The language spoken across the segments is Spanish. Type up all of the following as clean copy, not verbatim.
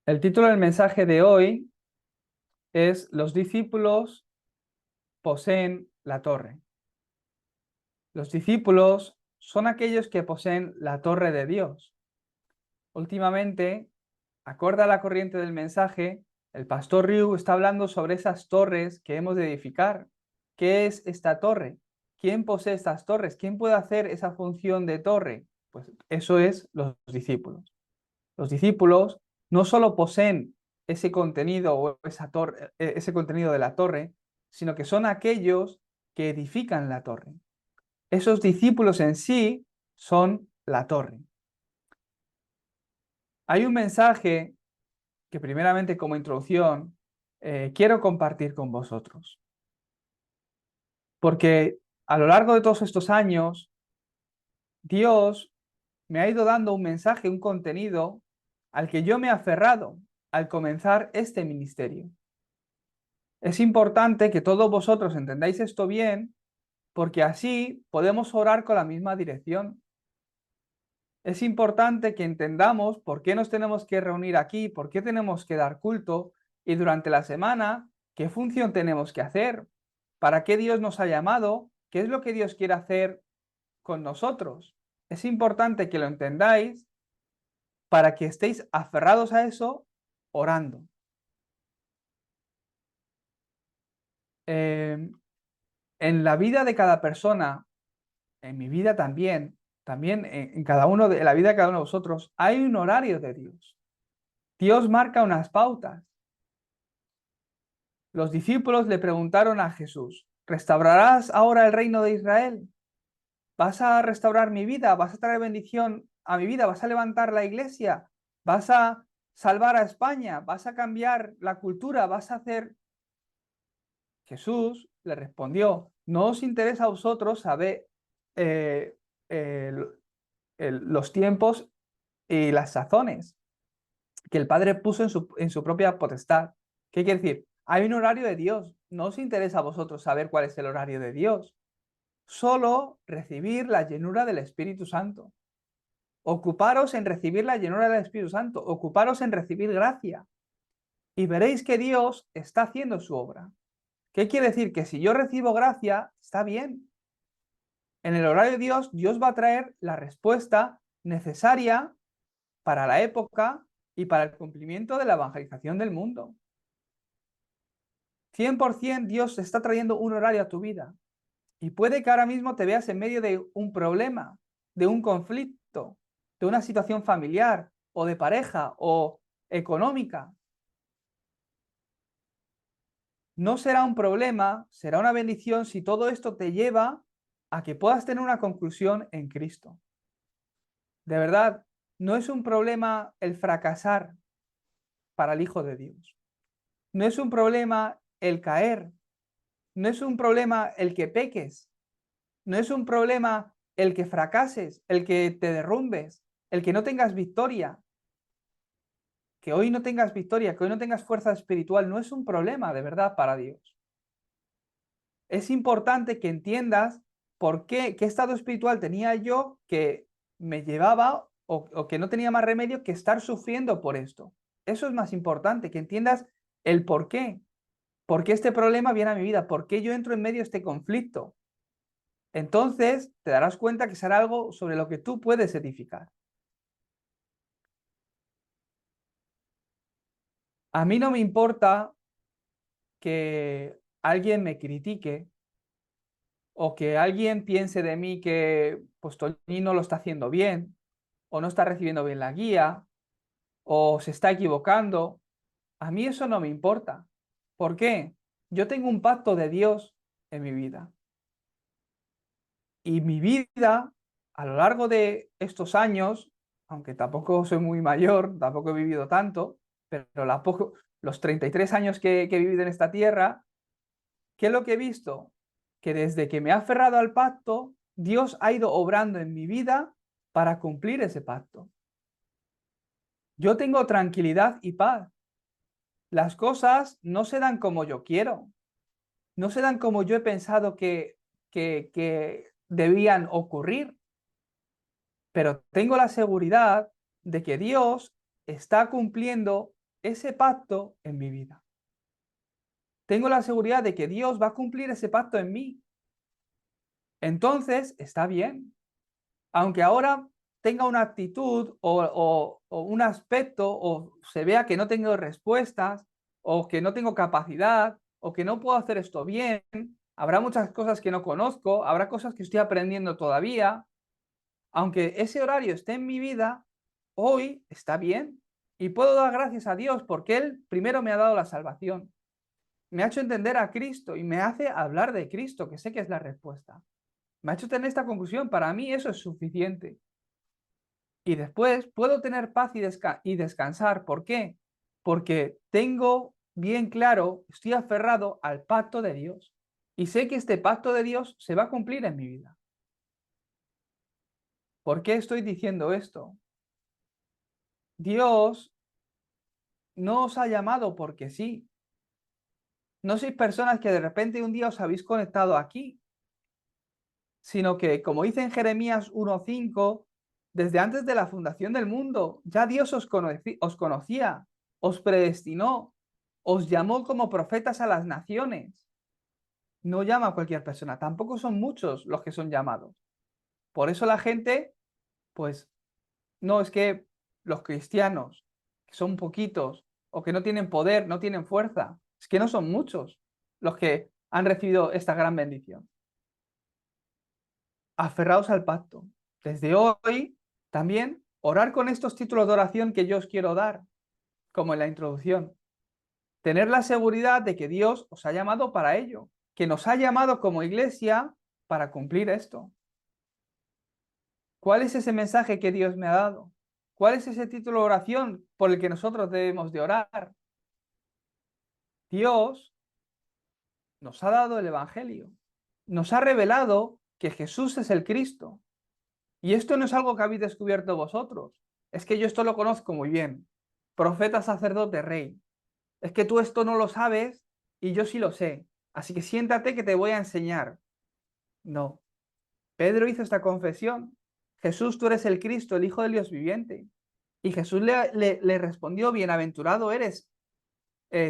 El título del mensaje de hoy es Los discípulos poseen la torre. Los discípulos son aquellos que poseen la torre de Dios. Últimamente, acorde a la corriente del mensaje, el pastor Ryu está hablando sobre esas torres que hemos de edificar. ¿Qué es esta torre? ¿Quién posee estas torres? ¿Quién puede hacer esa función de torre? Pues eso es los discípulos. Los discípulos no solo poseen ese contenido o ese contenido de la torre, sino que son aquellos que edifican la torre. Esos discípulos en sí son la torre. Hay un mensaje que primeramente como introducción quiero compartir con vosotros, porque a lo largo de todos estos años, Dios me ha ido dando un mensaje, un contenido al que yo me he aferrado al comenzar este ministerio. Es importante que todos vosotros entendáis esto bien, porque así podemos orar con la misma dirección. Es importante que entendamos por qué nos tenemos que reunir aquí, por qué tenemos que dar culto y durante la semana qué función tenemos que hacer, para qué Dios nos ha llamado, qué es lo que Dios quiere hacer con nosotros. Es importante que lo entendáis para que estéis aferrados a eso orando. Eh, en la vida de cada persona, en mi vida también en cada uno en la vida de cada uno de vosotros, hay un horario de Dios. Dios marca unas pautas. Los discípulos le preguntaron a Jesús, ¿restaurarás ahora el reino de Israel? ¿Vas a restaurar mi vida? ¿Vas a traer bendición a mi vida? ¿Vas a levantar la iglesia? ¿Vas a salvar a España? ¿Vas a cambiar la cultura? ¿Vas a hacer...? Jesús le respondió, ¿no os interesa a vosotros saber eh, eh, los tiempos y las sazones que el Padre puso en su propia potestad? ¿Qué quiere decir? Hay un horario de Dios. No os interesa a vosotros saber cuál es el horario de Dios. Solo recibir la llenura del Espíritu Santo. Ocuparos en recibir la llenura del Espíritu Santo. Ocuparos en recibir gracia. Y veréis que Dios está haciendo su obra. ¿Qué quiere decir? Que si yo recibo gracia, está bien. En el horario de Dios, Dios va a traer la respuesta necesaria para la época y para el cumplimiento de la evangelización del mundo. 100% Dios está trayendo un horario a tu vida. Y puede que ahora mismo te veas en medio de un problema, de un conflicto, de una situación familiar o de pareja o económica. No será un problema, será una bendición si todo esto te lleva a que puedas tener una conclusión en Cristo. De verdad, no es un problema el fracasar para el Hijo de Dios. No es un problema el caer. No es un problema el que peques. No es un problema el que fracases, el que te derrumbes, el que no tengas victoria. Que hoy no tengas victoria, que hoy no tengas fuerza espiritual, no es un problema de verdad para Dios. Es importante que entiendas por qué estado espiritual tenía yo que me llevaba o que no tenía más remedio que estar sufriendo por esto. Eso es más importante, que entiendas el por qué este problema viene a mi vida, por qué yo entro en medio de este conflicto. Entonces te darás cuenta que será algo sobre lo que tú puedes edificar. A mí no me importa que alguien me critique o que alguien piense de mí que pues Tony no lo está haciendo bien o no está recibiendo bien la guía o se está equivocando. A mí eso no me importa. ¿Por qué? Yo tengo un pacto de Dios en mi vida. Y mi vida, a lo largo de estos años, aunque tampoco soy muy mayor, tampoco he vivido tanto, pero los 33 años que he vivido en esta tierra, ¿qué es lo que he visto? Que desde que me he aferrado al pacto, Dios ha ido obrando en mi vida para cumplir ese pacto. Yo tengo tranquilidad y paz. Las cosas no se dan como yo quiero, no se dan como yo he pensado que debían ocurrir, pero tengo la seguridad de que Dios está cumpliendo ese pacto en mi vida. Tengo la seguridad de que Dios va a cumplir ese pacto en mí. Entonces, está bien. Aunque ahora tenga una actitud o un aspecto o se vea que no tengo respuestas o que no tengo capacidad o que no puedo hacer esto bien, habrá muchas cosas que no conozco, habrá cosas que estoy aprendiendo todavía. Aunque ese horario esté en mi vida, hoy está bien y puedo dar gracias a Dios porque Él primero me ha dado la salvación, me ha hecho entender a Cristo y me hace hablar de Cristo, que sé que es la respuesta. Me ha hecho tener esta conclusión, para mí eso es suficiente. Y después puedo tener paz y descansar. ¿Por qué? Porque tengo bien claro, estoy aferrado al pacto de Dios. Y sé que este pacto de Dios se va a cumplir en mi vida. ¿Por qué estoy diciendo esto? Dios no os ha llamado porque sí. No sois personas que de repente un día os habéis conectado aquí, sino que, como dice en Jeremías 1:5, desde antes de la fundación del mundo, ya Dios os conocía, os predestinó, os llamó como profetas a las naciones. No llama a cualquier persona, tampoco son muchos los que son llamados. Por eso la gente, pues, no es que los cristianos, que son poquitos o que no tienen poder, no tienen fuerza, es que no son muchos los que han recibido esta gran bendición. Aferraos al pacto. Desde hoy, también, orar con estos títulos de oración que yo os quiero dar, como en la introducción. Tener la seguridad de que Dios os ha llamado para ello, que nos ha llamado como iglesia para cumplir esto. ¿Cuál es ese mensaje que Dios me ha dado? ¿Cuál es ese título de oración por el que nosotros debemos de orar? Dios nos ha dado el Evangelio, nos ha revelado que Jesús es el Cristo. Y esto no es algo que habéis descubierto vosotros, es que yo esto lo conozco muy bien. Profeta, sacerdote, rey. Es que tú esto no lo sabes y yo sí lo sé. Así que siéntate que te voy a enseñar. No. Pedro hizo esta confesión. Jesús, tú eres el Cristo, el Hijo del Dios viviente. Y Jesús le respondió, bienaventurado eres,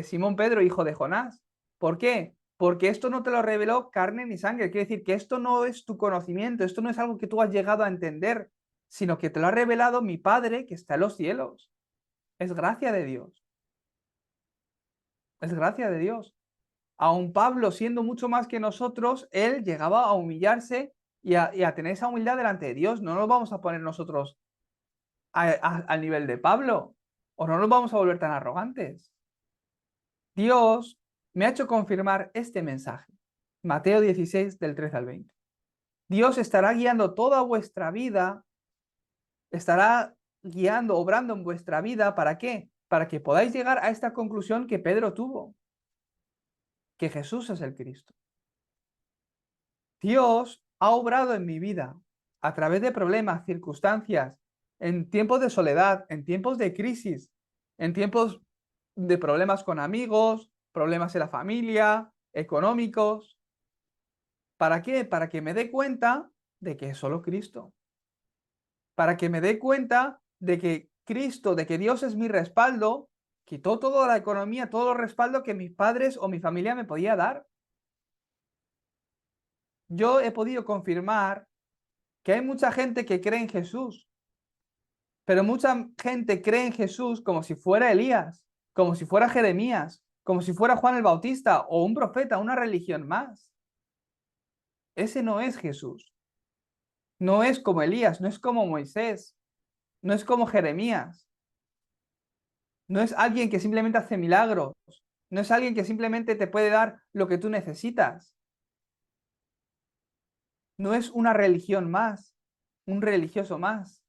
Simón Pedro, hijo de Jonás. ¿Por qué? Porque esto no te lo reveló carne ni sangre. Quiere decir que esto no es tu conocimiento, esto no es algo que tú has llegado a entender, sino que te lo ha revelado mi Padre que está en los cielos. Es gracia de Dios. Es gracia de Dios. Aun Pablo, siendo mucho más que nosotros, él llegaba a humillarse y a tener esa humildad delante de Dios. No nos vamos a poner nosotros al nivel de Pablo, o no nos vamos a volver tan arrogantes. Dios me ha hecho confirmar este mensaje. Mateo 16, del 13 al 20. Dios estará guiando toda vuestra vida, estará guiando, obrando en vuestra vida. ¿Para qué? Para que podáis llegar a esta conclusión que Pedro tuvo, que Jesús es el Cristo. Dios ha obrado en mi vida a través de problemas, circunstancias, en tiempos de soledad, en tiempos de crisis, en tiempos de problemas con amigos, problemas en la familia, económicos. ¿Para qué? Para que me dé cuenta de que es solo Cristo. Para que me dé cuenta de que Cristo, de que Dios es mi respaldo, quitó toda la economía, todo el respaldo que mis padres o mi familia me podía dar. Yo he podido confirmar que hay mucha gente que cree en Jesús, pero mucha gente cree en Jesús como si fuera Elías, como si fuera Jeremías, como si fuera Juan el Bautista o un profeta, una religión más. Ese no es Jesús. No es como Elías, no es como Moisés, no es como Jeremías. No es alguien que simplemente hace milagros, no es alguien que simplemente te puede dar lo que tú necesitas. No es una religión más, un religioso más.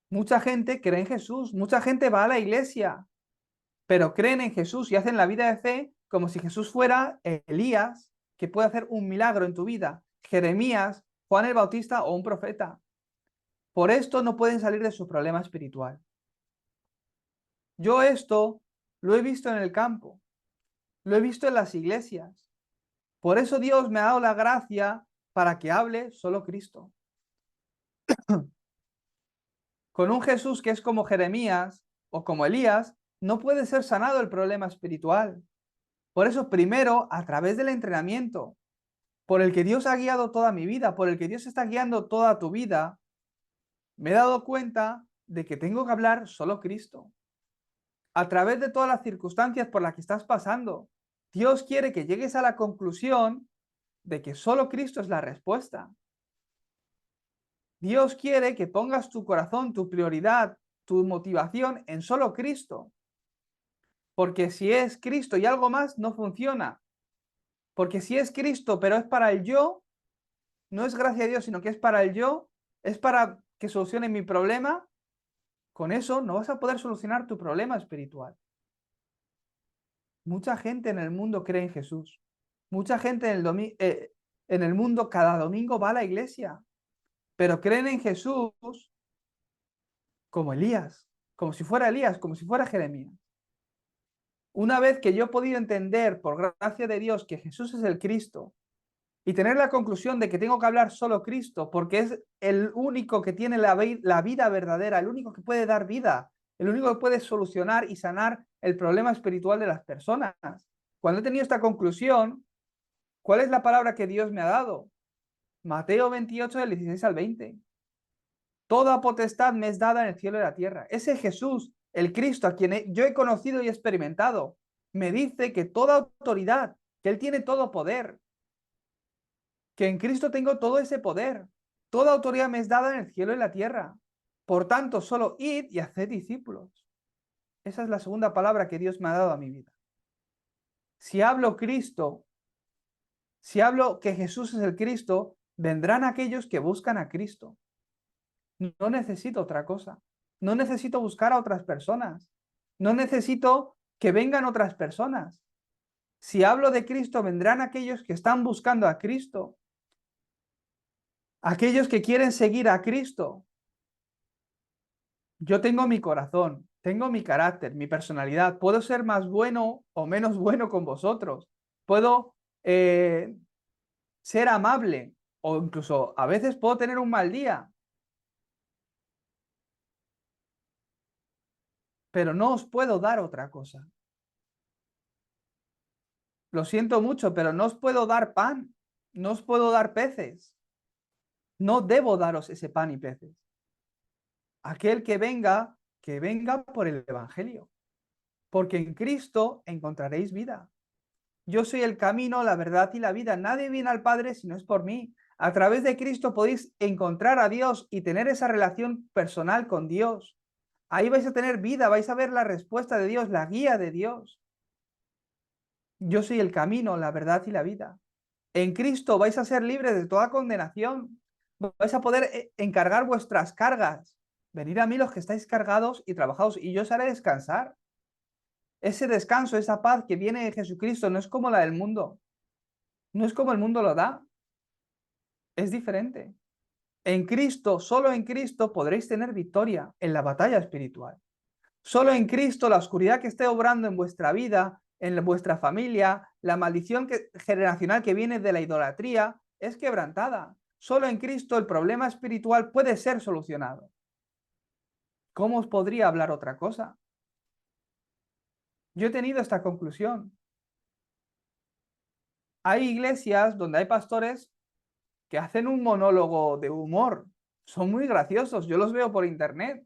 Mucha gente cree en Jesús, mucha gente va a la iglesia, pero creen en Jesús y hacen la vida de fe como si Jesús fuera Elías, que puede hacer un milagro en tu vida, Jeremías, Juan el Bautista o un profeta. Por esto no pueden salir de su problema espiritual. Yo esto lo he visto en el campo, lo he visto en las iglesias. Por eso Dios me ha dado la gracia para que hable solo Cristo. Con un Jesús que es como Jeremías o como Elías, no puede ser sanado el problema espiritual. Por eso, primero, a través del entrenamiento, por el que Dios ha guiado toda mi vida, por el que Dios está guiando toda tu vida, me he dado cuenta de que tengo que hablar solo Cristo. A través de todas las circunstancias por las que estás pasando, Dios quiere que llegues a la conclusión de que solo Cristo es la respuesta. Dios quiere que pongas tu corazón, tu prioridad, tu motivación en solo Cristo. Porque si es Cristo y algo más, no funciona. Porque si es Cristo, pero es para el yo, no es gracia a Dios, sino que es para el yo, es para que solucione mi problema, con eso no vas a poder solucionar tu problema espiritual. Mucha gente en el mundo cree en Jesús. Mucha gente en el mundo cada domingo va a la iglesia, pero creen en Jesús como Elías, como si fuera Jeremías. Una vez que yo he podido entender, por gracia de Dios, que Jesús es el Cristo, y tener la conclusión de que tengo que hablar solo Cristo, porque es el único que tiene la vida verdadera, el único que puede dar vida, el único que puede solucionar y sanar el problema espiritual de las personas. Cuando he tenido esta conclusión, ¿cuál es la palabra que Dios me ha dado? Mateo 28, del 16 al 20. Toda potestad me es dada en el cielo y la tierra. Ese Jesús, el Cristo, a quien yo he conocido y experimentado, me dice que toda autoridad, que Él tiene todo poder, que en Cristo tengo todo ese poder. Toda autoridad me es dada en el cielo y la tierra. Por tanto, solo id y haced discípulos. Esa es la segunda palabra que Dios me ha dado a mi vida. Si hablo Cristo, si hablo que Jesús es el Cristo, vendrán aquellos que buscan a Cristo. No necesito otra cosa. No necesito buscar a otras personas. No necesito que vengan otras personas. Si hablo de Cristo, vendrán aquellos que están buscando a Cristo. Aquellos que quieren seguir a Cristo. Yo tengo mi corazón, tengo mi carácter, mi personalidad. Puedo ser más bueno o menos bueno con vosotros. Puedo ser amable o incluso a veces puedo tener un mal día. Pero no os puedo dar otra cosa. Lo siento mucho, pero no os puedo dar pan, no os puedo dar peces. No debo daros ese pan y peces. Aquel que venga por el Evangelio. Porque en Cristo encontraréis vida. Yo soy el camino, la verdad y la vida. Nadie viene al Padre si no es por mí. A través de Cristo podéis encontrar a Dios y tener esa relación personal con Dios. Ahí vais a tener vida, vais a ver la respuesta de Dios, la guía de Dios. Yo soy el camino, la verdad y la vida. En Cristo vais a ser libres de toda condenación. Vais a poder encargar vuestras cargas. Venid a mí los que estáis cargados y trabajados y yo os haré descansar. Ese descanso, esa paz que viene de Jesucristo no es como la del mundo. No es como el mundo lo da. Es diferente. En Cristo, solo en Cristo podréis tener victoria en la batalla espiritual. Solo en Cristo la oscuridad que esté obrando en vuestra vida, en vuestra familia, la maldición generacional que viene de la idolatría, es quebrantada. Solo en Cristo el problema espiritual puede ser solucionado. ¿Cómo os podría hablar otra cosa? Yo he tenido esta conclusión. Hay iglesias donde hay pastores que hacen un monólogo de humor. Son muy graciosos, yo los veo por internet.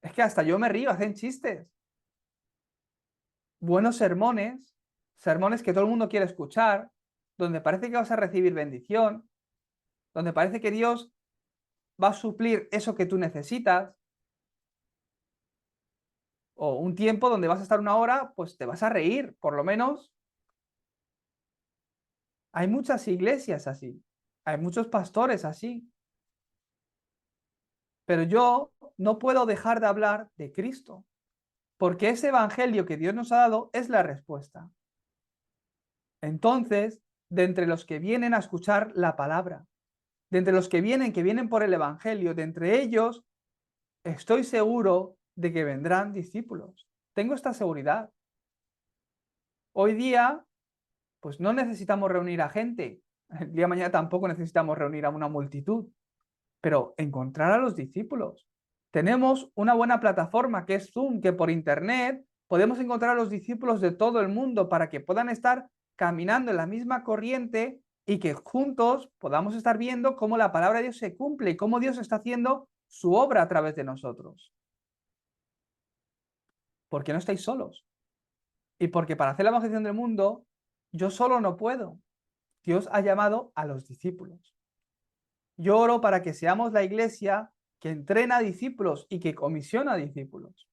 Es que hasta yo me río, hacen chistes. Buenos sermones, sermones que todo el mundo quiere escuchar, donde parece que vas a recibir bendición, donde parece que Dios va a suplir eso que tú necesitas, o un tiempo donde vas a estar una hora, pues te vas a reír, por lo menos. Hay muchas iglesias así, hay muchos pastores así, pero yo no puedo dejar de hablar de Cristo, porque ese evangelio que Dios nos ha dado es la respuesta. Entonces, de entre los que vienen a escuchar la palabra, de entre los que vienen por el evangelio, de entre ellos, estoy seguro de que vendrán discípulos. Tengo esta seguridad. Hoy día, pues no necesitamos reunir a gente. El día de mañana tampoco necesitamos reunir a una multitud, pero encontrar a los discípulos. Tenemos una buena plataforma que es Zoom, que por internet podemos encontrar a los discípulos de todo el mundo para que puedan estar caminando en la misma corriente y que juntos podamos estar viendo cómo la palabra de Dios se cumple y cómo Dios está haciendo su obra a través de nosotros. Porque no estáis solos. Y porque para hacer la evangelización del mundo, yo solo no puedo. Dios ha llamado a los discípulos. Yo oro para que seamos la iglesia que entrena a discípulos y que comisiona a discípulos.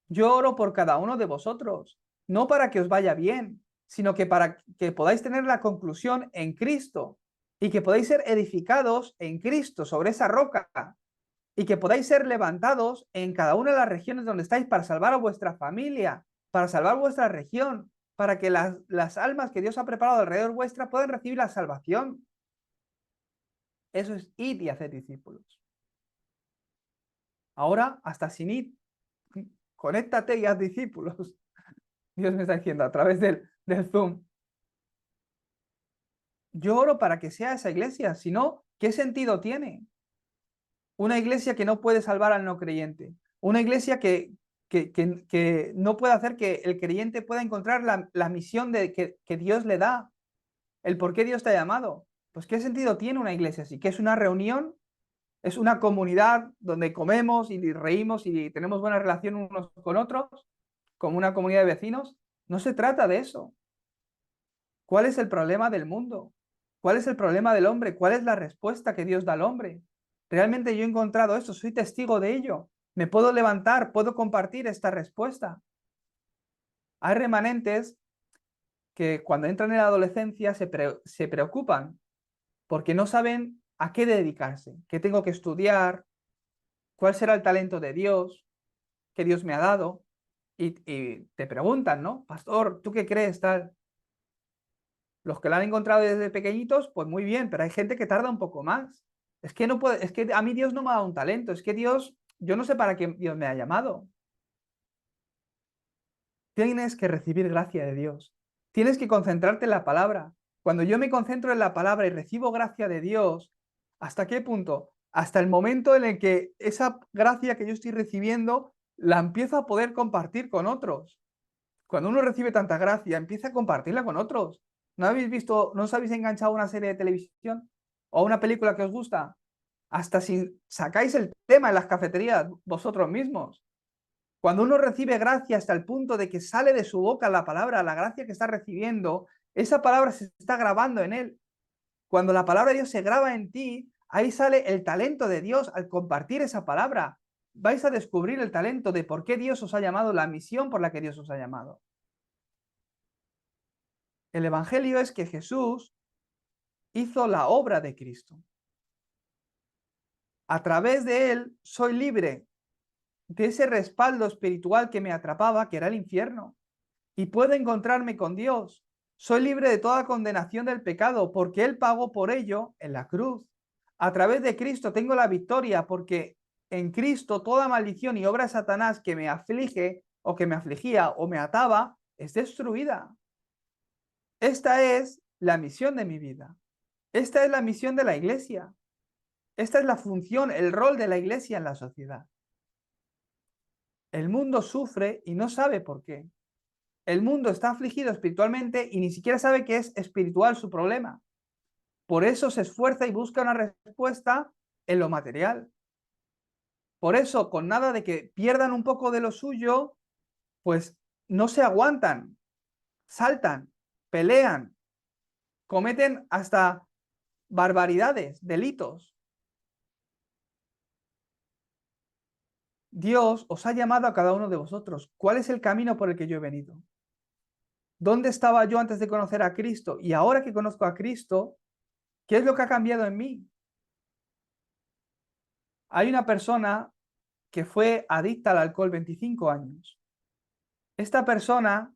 Yo oro por cada uno de vosotros, no para que os vaya bien, sino que para que podáis tener la conclusión en Cristo y que podáis ser edificados en Cristo sobre esa roca y que podáis ser levantados en cada una de las regiones donde estáis para salvar a vuestra familia, para salvar vuestra región, para que las almas que Dios ha preparado alrededor vuestra puedan recibir la salvación. Eso es ir y hacer discípulos. Ahora, hasta sin ir, conéctate y haz discípulos. Dios me está diciendo a través del Zoom. Yo oro para que sea esa iglesia, si no, ¿qué sentido tiene? Una iglesia que no puede salvar al no creyente. Una iglesia que no puede hacer que el creyente pueda encontrar la misión que Dios le da. El por qué Dios te ha llamado. Pues ¿qué sentido tiene una iglesia así? ¿Que es una reunión? ¿Es una comunidad donde comemos y reímos y tenemos buena relación unos con otros? ¿Como una comunidad de vecinos? No se trata de eso. ¿Cuál es el problema del mundo? ¿Cuál es el problema del hombre? ¿Cuál es la respuesta que Dios da al hombre? Realmente yo he encontrado esto, soy testigo de ello. Me puedo levantar, puedo compartir esta respuesta. Hay remanentes que cuando entran en la adolescencia se preocupan porque no saben a qué dedicarse, qué tengo que estudiar, cuál será el talento de Dios que Dios me ha dado. Y te preguntan, ¿no? Pastor, ¿tú qué crees tal? Los que la han encontrado desde pequeñitos, pues muy bien, pero hay gente que tarda un poco más. Es que no puede, es que a mí Dios no me ha dado un talento, es que Dios, yo no sé para qué Dios me ha llamado. Tienes que recibir gracia de Dios. Tienes que concentrarte en la palabra. Cuando yo me concentro en la palabra y recibo gracia de Dios, ¿hasta qué punto? Hasta el momento en el que esa gracia que yo estoy recibiendo la empiezo a poder compartir con otros. Cuando uno recibe tanta gracia, empieza a compartirla con otros. ¿No habéis visto, no os habéis enganchado a una serie de televisión o a una película que os gusta? Hasta si sacáis el tema en las cafeterías vosotros mismos. Cuando uno recibe gracia hasta el punto de que sale de su boca la palabra, la gracia que está recibiendo, esa palabra se está grabando en él. Cuando la palabra de Dios se graba en ti, ahí sale el talento de Dios al compartir esa palabra. Vais a descubrir el talento de por qué Dios os ha llamado, la misión por la que Dios os ha llamado. El Evangelio es que Jesús hizo la obra de Cristo. A través de él soy libre de ese respaldo espiritual que me atrapaba, que era el infierno, y puedo encontrarme con Dios. Soy libre de toda condenación del pecado, porque él pagó por ello en la cruz. A través de Cristo tengo la victoria, porque en Cristo toda maldición y obra de Satanás que me aflige, o que me afligía, o me ataba, es destruida. Esta es la misión de mi vida. Esta es la misión de la iglesia. Esta es la función, el rol de la iglesia en la sociedad. El mundo sufre y no sabe por qué. El mundo está afligido espiritualmente y ni siquiera sabe que es espiritual su problema. Por eso se esfuerza y busca una respuesta en lo material. Por eso, con nada de que pierdan un poco de lo suyo, pues no se aguantan, saltan, pelean, cometen hasta barbaridades, delitos. Dios os ha llamado a cada uno de vosotros. ¿Cuál es el camino por el que yo he venido? ¿Dónde estaba yo antes de conocer a Cristo? Y ahora que conozco a Cristo, ¿qué es lo que ha cambiado en mí? Hay una persona que fue adicta al alcohol 25 años. Esta persona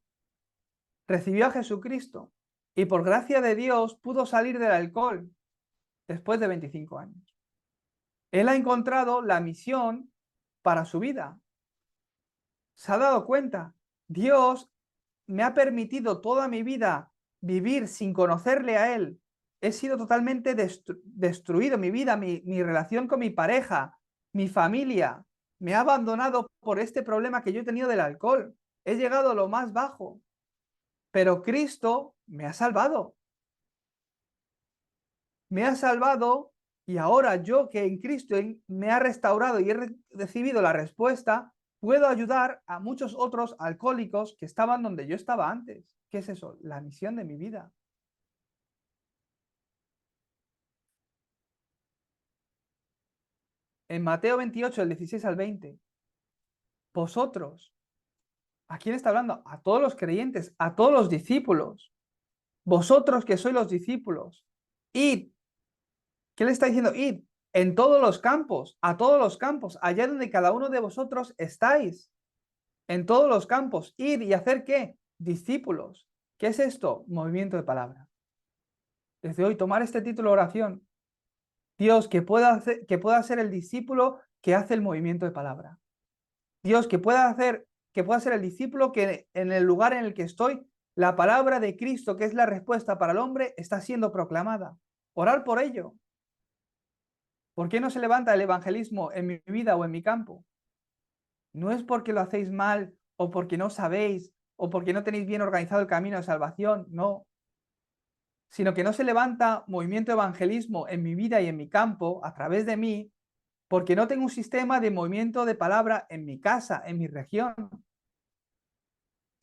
recibió a Jesucristo y por gracia de Dios pudo salir del alcohol después de 25 años. Él ha encontrado la misión para su vida. Se ha dado cuenta, Dios me ha permitido toda mi vida vivir sin conocerle a Él. He sido totalmente destruido, mi vida, mi relación con mi pareja, mi familia, me ha abandonado por este problema que yo he tenido del alcohol. He llegado a lo más bajo, pero Cristo me ha salvado. Me ha salvado y ahora yo que en Cristo me ha restaurado y he recibido la respuesta, puedo ayudar a muchos otros alcohólicos que estaban donde yo estaba antes. ¿Qué es eso? La misión de mi vida. En Mateo 28, del 16 al 20, vosotros, ¿a quién está hablando? A todos los creyentes, a todos los discípulos. Vosotros que sois los discípulos, id. ¿Qué le está diciendo? Id en todos los campos, a todos los campos, allá donde cada uno de vosotros estáis. En todos los campos, ir y hacer ¿qué? Discípulos. ¿Qué es esto? Movimiento de palabra. Desde hoy, tomar este título de oración. Dios, que pueda ser el discípulo que hace el movimiento de palabra. Dios, que pueda ser el discípulo que en el lugar en el que estoy, la palabra de Cristo, que es la respuesta para el hombre, está siendo proclamada. Orar por ello. ¿Por qué no se levanta el evangelismo en mi vida o en mi campo? No es porque lo hacéis mal o porque no sabéis o porque no tenéis bien organizado el camino de salvación, no. Sino que no se levanta movimiento de evangelismo en mi vida y en mi campo a través de mí porque no tengo un sistema de movimiento de palabra en mi casa, en mi región.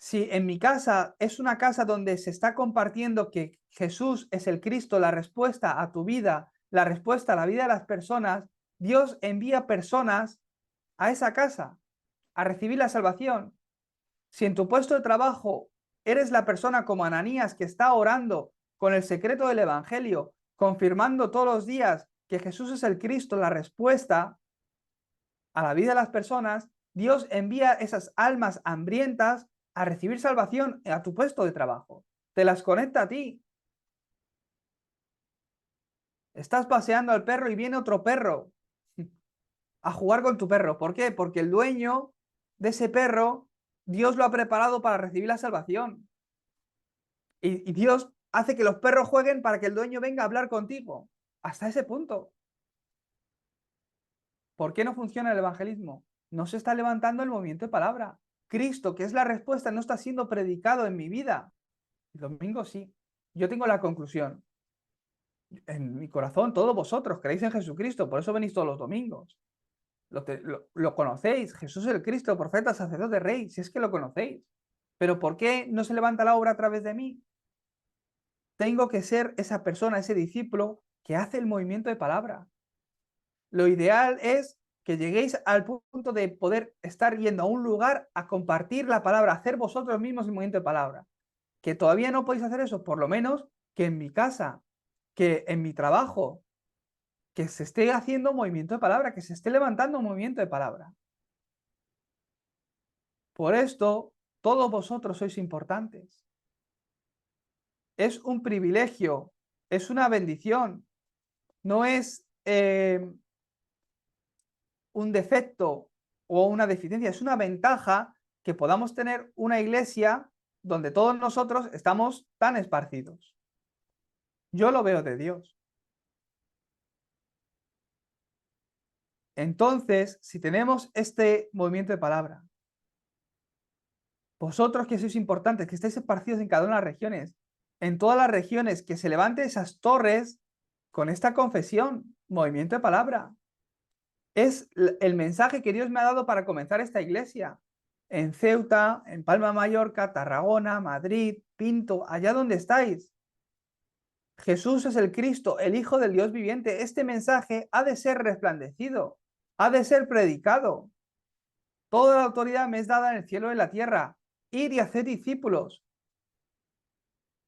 Si en mi casa es una casa donde se está compartiendo que Jesús es el Cristo, la respuesta a tu vida, la respuesta a la vida de las personas, Dios envía personas a esa casa a recibir la salvación. Si en tu puesto de trabajo eres la persona como Ananías que está orando con el secreto del Evangelio, confirmando todos los días que Jesús es el Cristo, la respuesta a la vida de las personas, Dios envía esas almas hambrientas a recibir salvación a tu puesto de trabajo. Te las conecta a ti. Estás paseando al perro y viene otro perro a jugar con tu perro. ¿Por qué? Porque el dueño de ese perro, Dios lo ha preparado para recibir la salvación. Y Dios hace que los perros jueguen para que el dueño venga a hablar contigo. Hasta ese punto. ¿Por qué no funciona el evangelismo? No se está levantando el movimiento de palabra. Cristo, que es la respuesta, no está siendo predicado en mi vida. El domingo sí. Yo tengo la conclusión. En mi corazón, todos vosotros creéis en Jesucristo, por eso venís todos los domingos. Lo conocéis. Jesús es el Cristo, profeta, sacerdote, rey, si es que lo conocéis. Pero ¿por qué no se levanta la obra a través de mí? Tengo que ser esa persona, ese discípulo que hace el movimiento de palabra. Lo ideal es que lleguéis al punto de poder estar yendo a un lugar a compartir la palabra, hacer vosotros mismos el movimiento de palabra. Que todavía no podéis hacer eso, por lo menos que en mi casa, que en mi trabajo, que se esté haciendo movimiento de palabra, que se esté levantando un movimiento de palabra. Por esto, todos vosotros sois importantes. Es un privilegio, es una bendición, no es un defecto o una deficiencia, es una ventaja que podamos tener una iglesia donde todos nosotros estamos tan esparcidos. Yo lo veo de Dios. Entonces, si tenemos este movimiento de palabra, vosotros que sois importantes, que estáis esparcidos en cada una de las regiones, en todas las regiones, que se levanten esas torres con esta confesión, movimiento de palabra. Es el mensaje que Dios me ha dado para comenzar esta iglesia. En Ceuta, en Palma de Mallorca, Tarragona, Madrid, Pinto, allá donde estáis. Jesús es el Cristo, el Hijo del Dios viviente. Este mensaje ha de ser resplandecido, ha de ser predicado. Toda la autoridad me es dada en el cielo y en la tierra. Ir y hacer discípulos,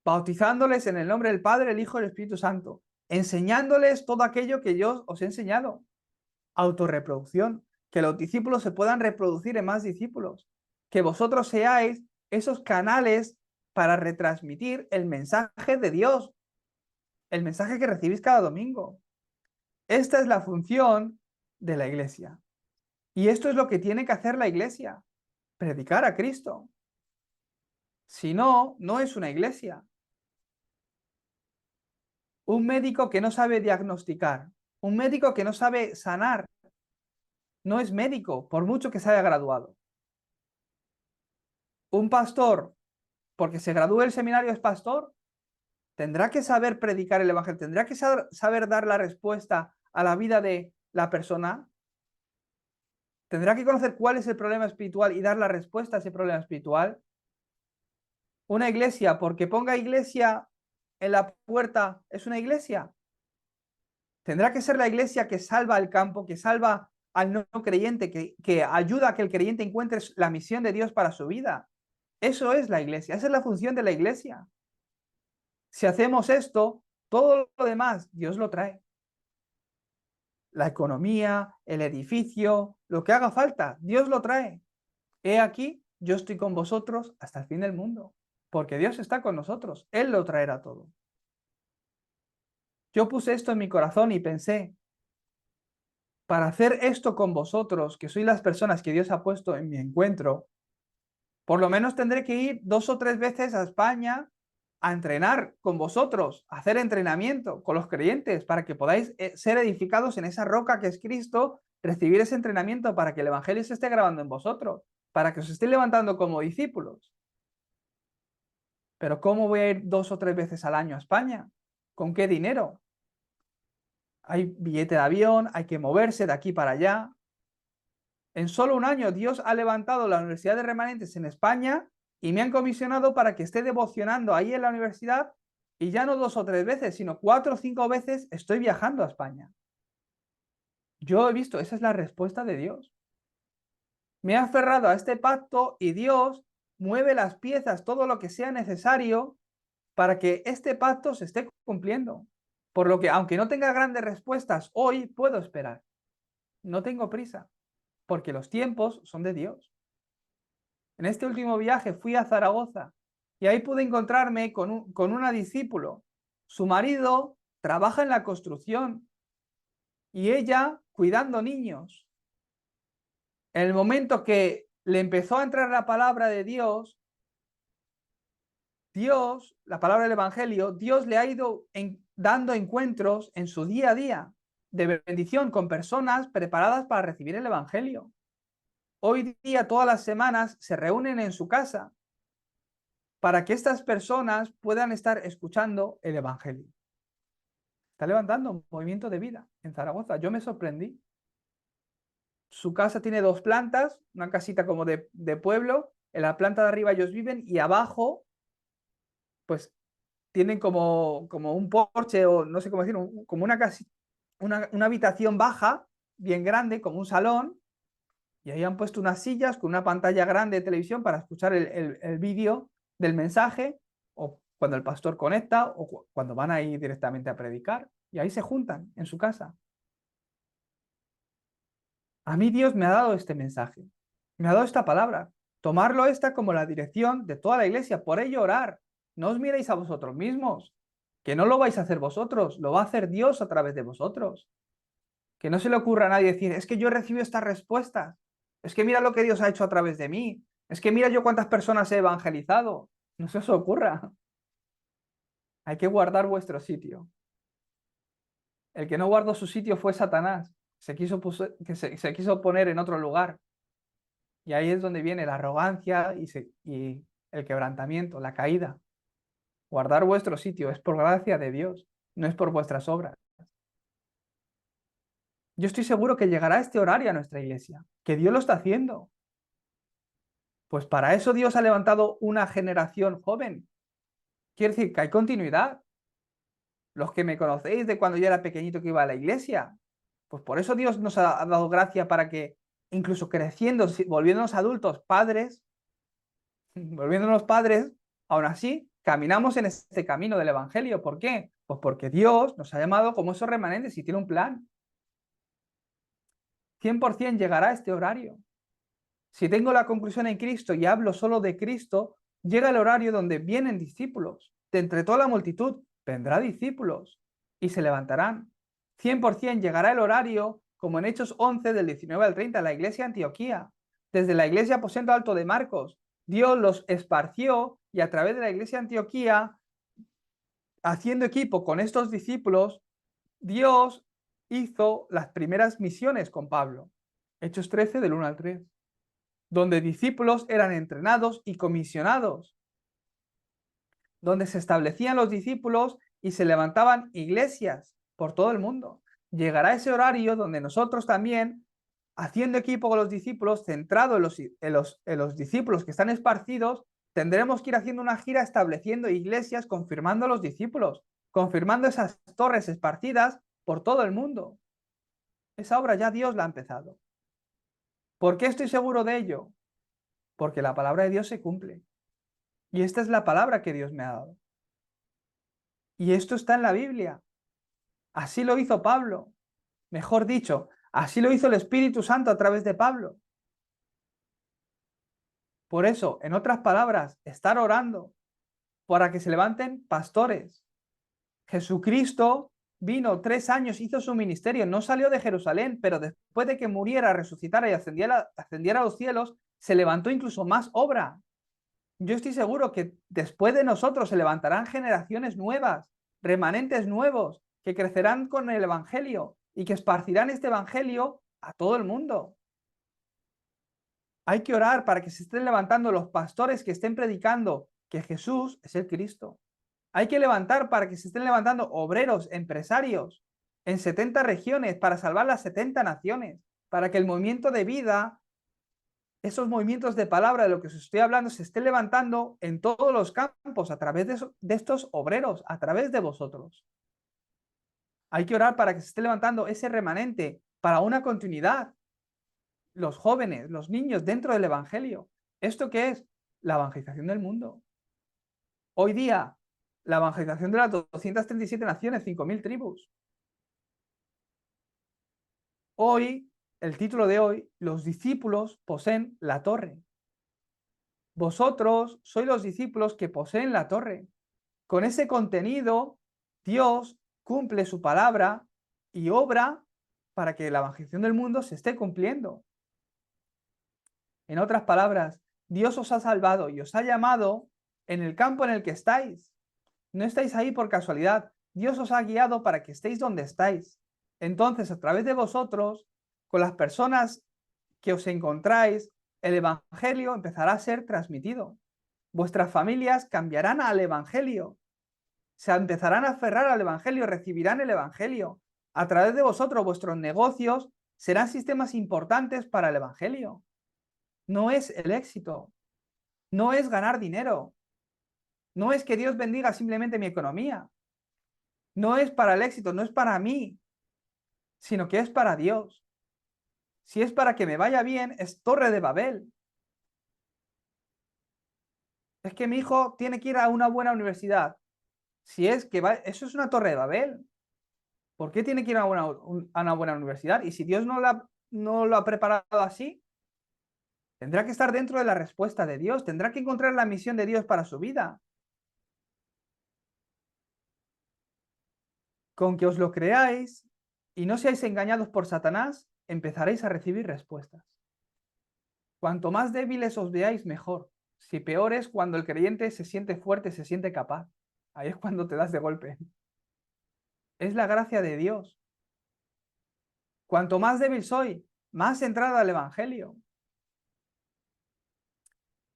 bautizándoles en el nombre del Padre, el Hijo y el Espíritu Santo, enseñándoles todo aquello que yo os he enseñado. Autorreproducción, que los discípulos se puedan reproducir en más discípulos, que vosotros seáis esos canales para retransmitir el mensaje de Dios, el mensaje que recibís cada domingo. Esta es la función de la iglesia. Y esto es lo que tiene que hacer la iglesia, predicar a Cristo. Si no, no es una iglesia. Un médico que no sabe diagnosticar, un médico que no sabe sanar, no es médico, por mucho que se haya graduado. Un pastor, porque se gradúe del seminario, es pastor, tendrá que saber predicar el evangelio, tendrá que saber dar la respuesta a la vida de la persona, tendrá que conocer cuál es el problema espiritual y dar la respuesta a ese problema espiritual. Una iglesia, porque ponga iglesia en la puerta, ¿es una iglesia? Tendrá que ser la iglesia que salva al campo, que salva al no creyente, que ayuda a que el creyente encuentre la misión de Dios para su vida. Eso es la iglesia, esa es la función de la iglesia. Si hacemos esto, todo lo demás Dios lo trae. La economía, el edificio, lo que haga falta, Dios lo trae. He aquí, yo estoy con vosotros hasta el fin del mundo, porque Dios está con nosotros, Él lo traerá todo. Yo puse esto en mi corazón y pensé, para hacer esto con vosotros, que sois las personas que Dios ha puesto en mi encuentro, por lo menos tendré que ir 2 o 3 veces a España a entrenar con vosotros, a hacer entrenamiento con los creyentes, para que podáis ser edificados en esa roca que es Cristo, recibir ese entrenamiento para que el Evangelio se esté grabando en vosotros, para que os esté levantando como discípulos. Pero ¿cómo voy a ir 2 o 3 veces al año a España? ¿Con qué dinero? Hay billete de avión, hay que moverse de aquí para allá. En solo un año Dios ha levantado la Universidad de Remanentes en España y me han comisionado para que esté devocionando ahí en la universidad, y ya no 2 o 3 veces, sino 4 o 5 veces estoy viajando a España. Yo he visto, esa es la respuesta de Dios. Me he aferrado a este pacto y Dios mueve las piezas, todo lo que sea necesario para que este pacto se esté cumpliendo. Por lo que, aunque no tenga grandes respuestas hoy, puedo esperar. No tengo prisa, porque los tiempos son de Dios. En este último viaje fui a Zaragoza y ahí pude encontrarme con una discípulo. Su marido trabaja en la construcción y ella cuidando niños. En el momento que le empezó a entrar la palabra de Dios, la palabra del Evangelio, Dios le ha ido dando encuentros en su día a día de bendición con personas preparadas para recibir el Evangelio. Hoy día, todas las semanas, se reúnen en su casa para que estas personas puedan estar escuchando el Evangelio. Está levantando un movimiento de vida en Zaragoza. Yo me sorprendí. Su casa tiene 2 plantas, una casita como de pueblo. En la planta de arriba ellos viven y abajo, pues, tienen como un porche, o no sé cómo decir, como una habitación baja, bien grande, como un salón, y ahí han puesto unas sillas con una pantalla grande de televisión para escuchar el vídeo del mensaje, o cuando el pastor conecta, o cuando van a ir directamente a predicar, y ahí se juntan en su casa. A mí Dios me ha dado este mensaje, me ha dado esta palabra, tomarlo esta como la dirección de toda la iglesia, por ello orar. No os miréis a vosotros mismos, que no lo vais a hacer vosotros, lo va a hacer Dios a través de vosotros. Que no se le ocurra a nadie decir, es que yo he recibido estas respuestas, es que mira lo que Dios ha hecho a través de mí, es que mira yo cuántas personas he evangelizado. No se os ocurra. Hay que guardar vuestro sitio. El que no guardó su sitio fue Satanás, se quiso poner en otro lugar. Y ahí es donde viene la arrogancia y el quebrantamiento, la caída. Guardar vuestro sitio es por gracia de Dios, no es por vuestras obras. Yo estoy seguro que llegará este horario a nuestra iglesia, que Dios lo está haciendo. Pues para eso Dios ha levantado una generación joven. Quiere decir que hay continuidad. Los que me conocéis de cuando yo era pequeñito que iba a la iglesia, pues por eso Dios nos ha dado gracia para que, incluso creciendo, volviéndonos adultos, padres, volviéndonos padres, aún así caminamos en este camino del Evangelio. ¿Por qué? Pues porque Dios nos ha llamado como esos remanentes y tiene un plan. 100% llegará este horario. Si tengo la conclusión en Cristo y hablo solo de Cristo, llega el horario donde vienen discípulos. De entre toda la multitud vendrá discípulos y se levantarán. 100% llegará el horario, como en Hechos 11 del 19 al 30, la iglesia de Antioquía. Desde la iglesia Aposento Alto de Marcos, Dios los esparció y a través de la iglesia de Antioquía, haciendo equipo con estos discípulos, Dios hizo las primeras misiones con Pablo. Hechos 13, del 1 al 3, donde discípulos eran entrenados y comisionados, donde se establecían los discípulos y se levantaban iglesias por todo el mundo. Llegará ese horario donde nosotros también, haciendo equipo con los discípulos, centrado en los discípulos que están esparcidos, tendremos que ir haciendo una gira estableciendo iglesias, confirmando a los discípulos, confirmando esas torres esparcidas por todo el mundo. Esa obra ya Dios la ha empezado. ¿Por qué estoy seguro de ello? Porque la palabra de Dios se cumple. Y esta es la palabra que Dios me ha dado. Y esto está en la Biblia. Así lo hizo Pablo. Mejor dicho, así lo hizo el Espíritu Santo a través de Pablo. Por eso, en otras palabras, estar orando para que se levanten pastores. Jesucristo vino 3 años, hizo su ministerio, no salió de Jerusalén, pero después de que muriera, resucitara y ascendiera a los cielos, se levantó incluso más obra. Yo estoy seguro que después de nosotros se levantarán generaciones nuevas, remanentes nuevos, que crecerán con el Evangelio y que esparcirán este Evangelio a todo el mundo. Hay que orar para que se estén levantando los pastores que estén predicando que Jesús es el Cristo. Hay que levantar para que se estén levantando obreros, empresarios, en 70 regiones para salvar las 70 naciones, para que el movimiento de vida, esos movimientos de palabra de lo que os estoy hablando, se estén levantando en todos los campos a través de estos obreros, a través de vosotros. Hay que orar para que se esté levantando ese remanente para una continuidad. Los jóvenes, los niños dentro del Evangelio. ¿Esto qué es? La evangelización del mundo. Hoy día, la evangelización de las 237 naciones, 5.000 tribus. Hoy, el título de hoy, los discípulos poseen la torre. Vosotros sois los discípulos que poseen la torre. Con ese contenido, Dios cumple su palabra y obra para que la evangelización del mundo se esté cumpliendo. En otras palabras, Dios os ha salvado y os ha llamado en el campo en el que estáis. No estáis ahí por casualidad. Dios os ha guiado para que estéis donde estáis. Entonces, a través de vosotros, con las personas que os encontráis, el Evangelio empezará a ser transmitido. Vuestras familias cambiarán al Evangelio. Se empezarán a aferrar al Evangelio, recibirán el Evangelio. A través de vosotros, vuestros negocios serán sistemas importantes para el Evangelio. No es el éxito, no es ganar dinero, no es que Dios bendiga simplemente mi economía, no es para el éxito, no es para mí, sino que es para Dios. Si es para que me vaya bien, es Torre de Babel. Es que mi hijo tiene que ir a una buena universidad. Si es que va, eso es una Torre de Babel. ¿Por qué tiene que ir a una buena universidad? Y si Dios no lo ha preparado así, tendrá que estar dentro de la respuesta de Dios, tendrá que encontrar la misión de Dios para su vida. Con que os lo creáis y no seáis engañados por Satanás, empezaréis a recibir respuestas. Cuanto más débiles os veáis, mejor. Si peor es cuando el creyente se siente fuerte, se siente capaz. Ahí es cuando te das de golpe. Es la gracia de Dios. Cuanto más débil soy, más centrado al Evangelio.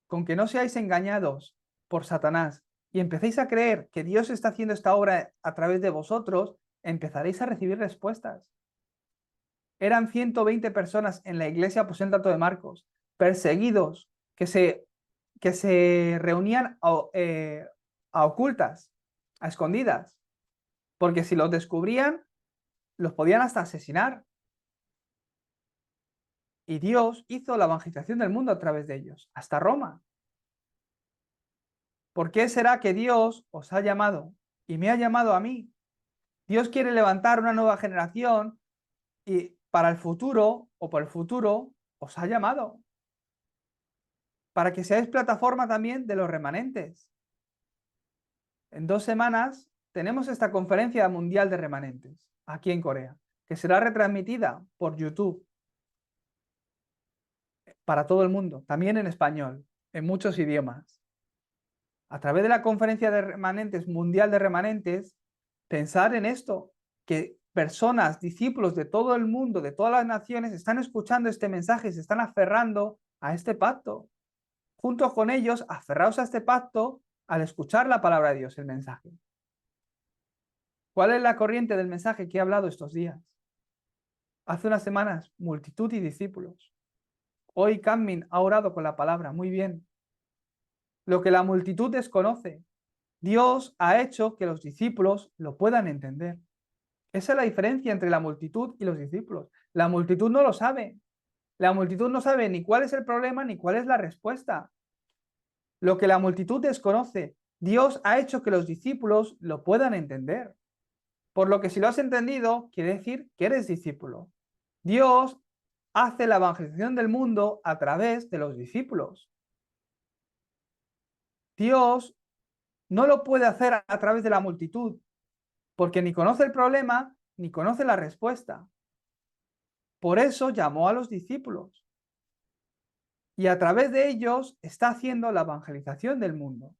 Con que no seáis engañados por Satanás y empecéis a creer que Dios está haciendo esta obra a través de vosotros, empezaréis a recibir respuestas. Eran 120 personas en la iglesia aposentato de Marcos, perseguidos, que se reunían a ocultas, a escondidas, porque si los descubrían, los podían hasta asesinar. Y Dios hizo la evangelización del mundo a través de ellos, hasta Roma. ¿Por qué será que Dios os ha llamado y me ha llamado a mí? Dios quiere levantar una nueva generación y para el futuro o por el futuro os ha llamado para que seáis plataforma también de los remanentes. En 2 semanas tenemos esta conferencia mundial de remanentes aquí en Corea, que será retransmitida por YouTube para todo el mundo, también en español, en muchos idiomas. A través de la conferencia de remanentes mundial de remanentes, pensar en esto, que personas, discípulos de todo el mundo, de todas las naciones, están escuchando este mensaje y se están aferrando a este pacto. Junto con ellos, aferrados a este pacto al escuchar la palabra de Dios, el mensaje. ¿Cuál es la corriente del mensaje que he hablado estos días? Hace unas semanas, multitud y discípulos. Hoy Canmin ha orado con la palabra, muy bien. Lo que la multitud desconoce, Dios ha hecho que los discípulos lo puedan entender. Esa es la diferencia entre la multitud y los discípulos. La multitud no lo sabe. La multitud no sabe ni cuál es el problema ni cuál es la respuesta. Lo que la multitud desconoce, Dios ha hecho que los discípulos lo puedan entender. Por lo que si lo has entendido, quiere decir que eres discípulo. Dios hace la evangelización del mundo a través de los discípulos. Dios no lo puede hacer a través de la multitud, porque ni conoce el problema ni conoce la respuesta. Por eso llamó a los discípulos. Y a través de ellos está haciendo la evangelización del mundo.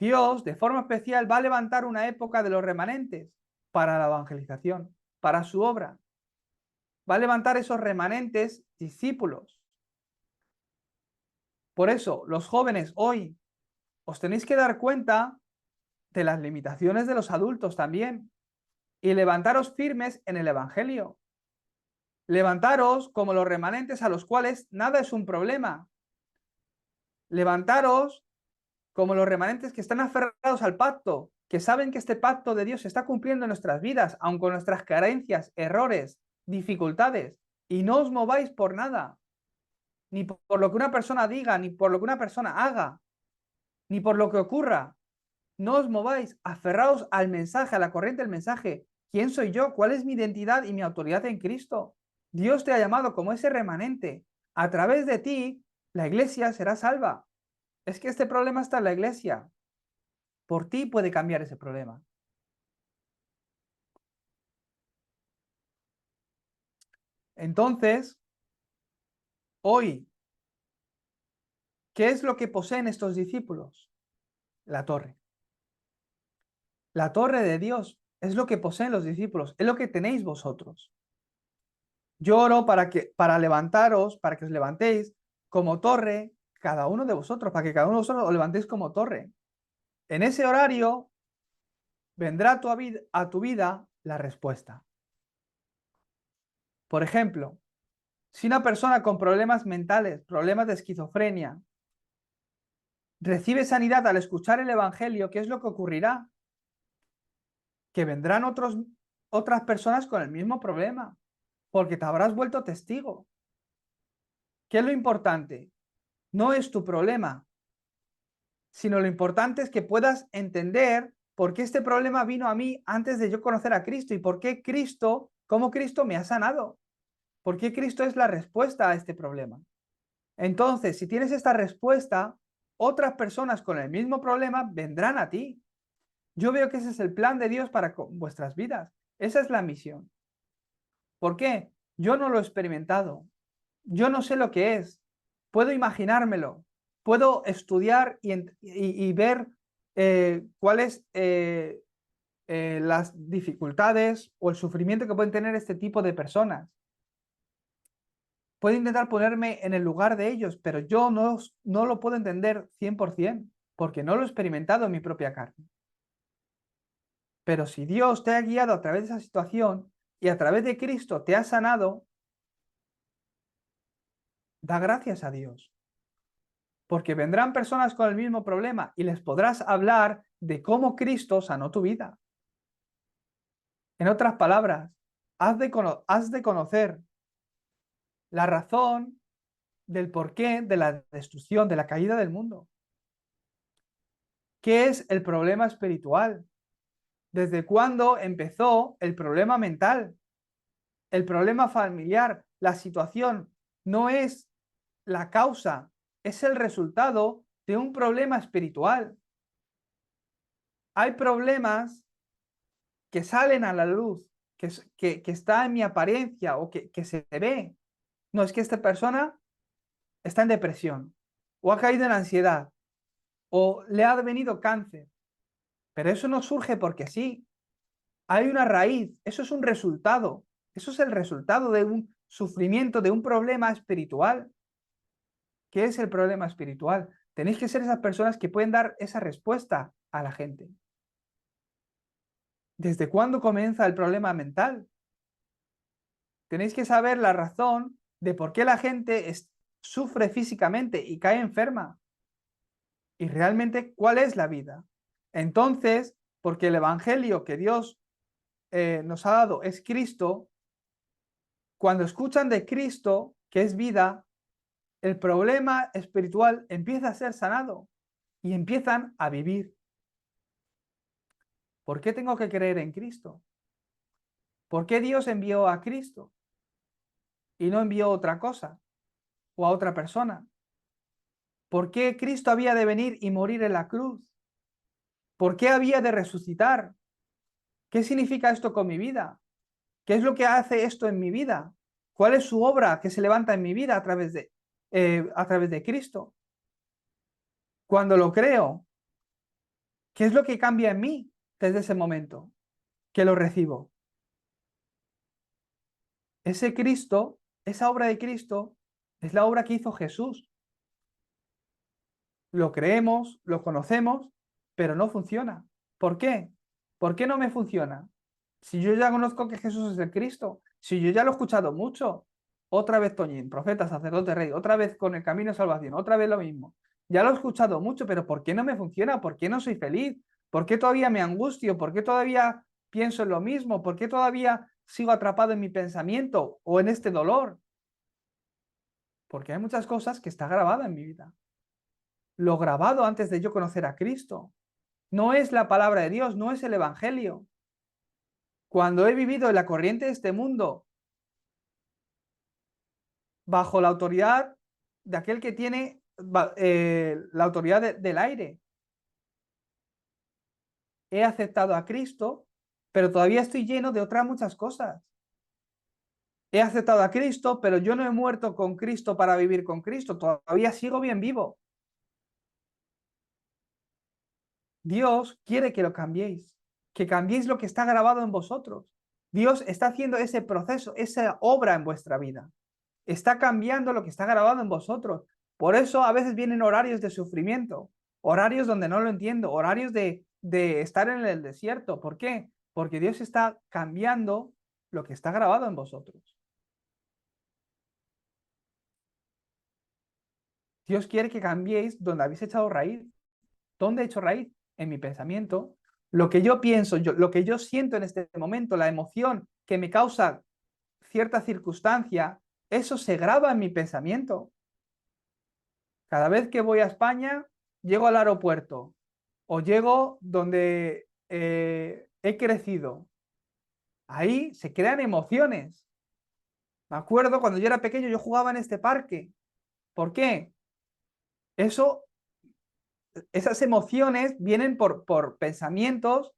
Dios, de forma especial, va a levantar una época de los remanentes para la evangelización, para su obra. Va a levantar esos remanentes discípulos. Por eso, los jóvenes hoy os tenéis que dar cuenta de las limitaciones de los adultos también y levantaros firmes en el Evangelio. Levantaros como los remanentes a los cuales nada es un problema. Levantaros como los remanentes que están aferrados al pacto, que saben que este pacto de Dios se está cumpliendo en nuestras vidas, aun con nuestras carencias, errores, dificultades, y no os mováis por nada, ni por lo que una persona diga, ni por lo que una persona haga, ni por lo que ocurra. No os mováis, aferraos al mensaje, a la corriente del mensaje. ¿Quién soy yo? ¿Cuál es mi identidad y mi autoridad en Cristo? Dios te ha llamado como ese remanente. A través de ti, la iglesia será salva. Es que este problema está en la iglesia. Por ti puede cambiar ese problema. Entonces, hoy, ¿qué es lo que poseen estos discípulos? La torre. La torre de Dios es lo que poseen los discípulos, es lo que tenéis vosotros. Yo oro para levantaros, para que os levantéis como torre, cada uno de vosotros, para que cada uno de vosotros os levantéis como torre. En ese horario vendrá a tu vida la respuesta. Por ejemplo, si una persona con problemas mentales, problemas de esquizofrenia, recibe sanidad al escuchar el Evangelio, ¿qué es lo que ocurrirá? Que vendrán otras personas con el mismo problema, porque te habrás vuelto testigo. ¿Qué es lo importante? No es tu problema, sino lo importante es que puedas entender por qué este problema vino a mí antes de yo conocer a Cristo y por qué Cristo, cómo Cristo me ha sanado, por qué Cristo es la respuesta a este problema. Entonces, si tienes esta respuesta, otras personas con el mismo problema vendrán a ti. Yo veo que ese es el plan de Dios para vuestras vidas. Esa es la misión. ¿Por qué? Yo no lo he experimentado. Yo no sé lo que es. Puedo imaginármelo. Puedo estudiar y ver cuáles las dificultades o el sufrimiento que pueden tener este tipo de personas. Puedo intentar ponerme en el lugar de ellos, pero yo no lo puedo entender 100%, porque no lo he experimentado en mi propia carne. Pero si Dios te ha guiado a través de esa situación y a través de Cristo te ha sanado, da gracias a Dios. Porque vendrán personas con el mismo problema y les podrás hablar de cómo Cristo sanó tu vida. En otras palabras, has de conocer la razón del porqué de la destrucción, de la caída del mundo. ¿Qué es el problema espiritual? ¿Desde cuándo empezó el problema mental? El problema familiar, la situación, no es la causa, es el resultado de un problema espiritual. Hay problemas que salen a la luz, que está en mi apariencia o que se ve. No, es que esta persona está en depresión o ha caído en ansiedad o le ha venido cáncer. Pero eso no surge porque sí. Hay una raíz, eso es un resultado, eso es el resultado de un sufrimiento, de un problema espiritual. ¿Qué es el problema espiritual? Tenéis que ser esas personas que pueden dar esa respuesta a la gente. ¿Desde cuándo comienza el problema mental? Tenéis que saber la razón de por qué la gente sufre físicamente y cae enferma. Y realmente, ¿cuál es la vida? Entonces, porque el Evangelio que Dios nos ha dado es Cristo, cuando escuchan de Cristo, que es vida, el problema espiritual empieza a ser sanado y empiezan a vivir. ¿Por qué tengo que creer en Cristo? ¿Por qué Dios envió a Cristo y no envió otra cosa o a otra persona? ¿Por qué Cristo había de venir y morir en la cruz? ¿Por qué había de resucitar? ¿Qué significa esto con mi vida? ¿Qué es lo que hace esto en mi vida? ¿Cuál es su obra que se levanta en mi vida a través de Cristo? Cuando lo creo, ¿qué es lo que cambia en mí desde ese momento que lo recibo? Ese Cristo, esa obra de Cristo, es la obra que hizo Jesús. Lo creemos, lo conocemos, pero no funciona. ¿Por qué? ¿Por qué no me funciona? Si yo ya conozco que Jesús es el Cristo, si yo ya lo he escuchado mucho, otra vez Toñín, profeta, sacerdote, rey, otra vez con el camino de salvación, otra vez lo mismo. Ya lo he escuchado mucho, pero ¿por qué no me funciona? ¿Por qué no soy feliz? ¿Por qué todavía me angustio? ¿Por qué todavía pienso en lo mismo? ¿Por qué todavía sigo atrapado en mi pensamiento o en este dolor? Porque hay muchas cosas que está grabada en mi vida. Lo grabado antes de yo conocer a Cristo. No es la palabra de Dios, no es el Evangelio. Cuando he vivido en la corriente de este mundo, bajo la autoridad de aquel que tiene la autoridad del aire, he aceptado a Cristo, pero todavía estoy lleno de otras muchas cosas. He aceptado a Cristo, pero yo no he muerto con Cristo para vivir con Cristo, todavía sigo bien vivo. Dios quiere que lo cambiéis, que cambiéis lo que está grabado en vosotros. Dios está haciendo ese proceso, esa obra en vuestra vida. Está cambiando lo que está grabado en vosotros. Por eso a veces vienen horarios de sufrimiento, horarios donde no lo entiendo, horarios de estar en el desierto. ¿Por qué? Porque Dios está cambiando lo que está grabado en vosotros. Dios quiere que cambiéis donde habéis echado raíz. ¿Dónde he hecho raíz? En mi pensamiento. Lo que yo pienso, lo que yo siento en este momento, la emoción que me causa cierta circunstancia, eso se graba en mi pensamiento. Cada vez que voy a España, llego al aeropuerto o llego donde he crecido. Ahí se crean emociones. Me acuerdo cuando yo era pequeño, yo jugaba en este parque. ¿Por qué? Eso, esas emociones vienen por pensamientos,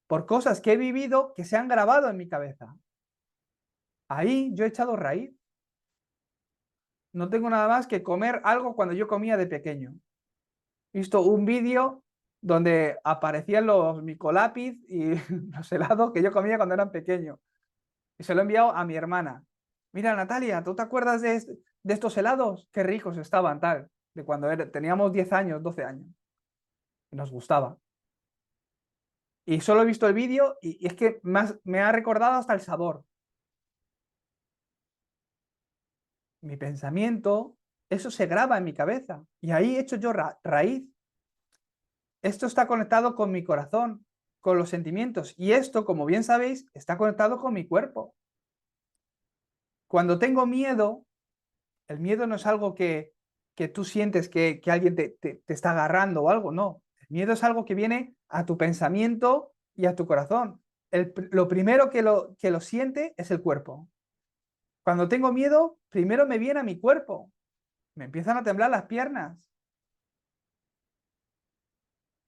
por cosas que he vivido que se han grabado en mi cabeza. Ahí yo he echado raíz. No tengo nada más que comer algo cuando yo comía de pequeño. He visto un vídeo donde aparecían los micolápiz y los helados que yo comía cuando era pequeño. Y se lo he enviado a mi hermana. Mira, Natalia, ¿tú te acuerdas de estos helados? Qué ricos estaban, tal. De cuando teníamos 10 años, 12 años. Y nos gustaba. Y solo he visto el vídeo y es que me ha recordado hasta el sabor. Mi pensamiento, eso se graba en mi cabeza. Y ahí he hecho yo raíz. Esto está conectado con mi corazón, con los sentimientos. Y esto, como bien sabéis, está conectado con mi cuerpo. Cuando tengo miedo, el miedo no es algo que tú sientes que alguien te está agarrando o algo, no. El miedo es algo que viene a tu pensamiento y a tu corazón. Lo primero que lo siente es el cuerpo. Cuando tengo miedo, primero me viene a mi cuerpo. Me empiezan a temblar las piernas.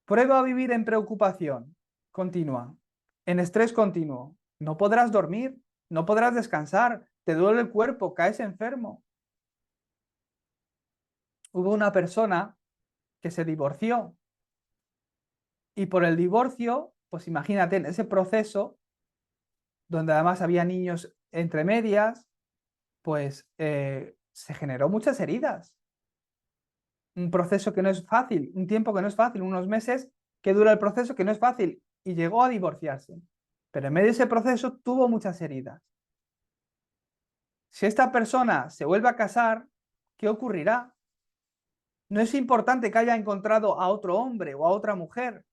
Prueba a vivir en preocupación continua, en estrés continuo. No podrás dormir, no podrás descansar, te duele el cuerpo, caes enfermo. Hubo una persona que se divorció y por el divorcio, pues imagínate, en ese proceso donde además había niños entre medias, pues se generó muchas heridas. Un proceso que no es fácil, un tiempo que no es fácil, unos meses que dura el proceso que no es fácil, y llegó a divorciarse. Pero en medio de ese proceso tuvo muchas heridas. Si esta persona se vuelve a casar, ¿qué ocurrirá? No es importante que haya encontrado a otro hombre o a otra mujer,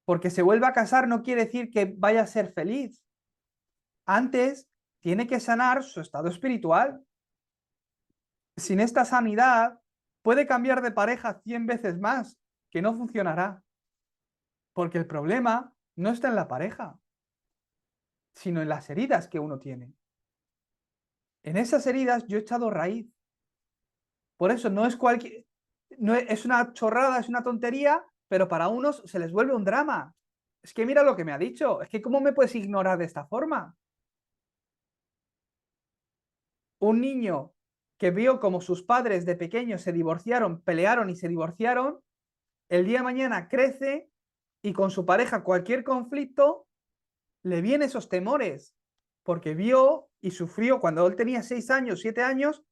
porque se vuelve a casar no quiere decir que vaya a ser feliz. Antes tiene que sanar su estado espiritual. Sin esta sanidad puede cambiar de pareja 100 veces más, que no funcionará. Porque el problema no está en la pareja, sino en las heridas que uno tiene. En esas heridas yo he echado raíz. Por eso no es cualquier, no es una chorrada, es una tontería, pero para unos se les vuelve un drama. Es que mira lo que me ha dicho, es que ¿cómo me puedes ignorar de esta forma? Un niño que vio como sus padres de pequeños se divorciaron, pelearon y se divorciaron, el día de mañana crece y con su pareja cualquier conflicto le vienen esos temores, porque vio y sufrió cuando él tenía 6 años, 7 años,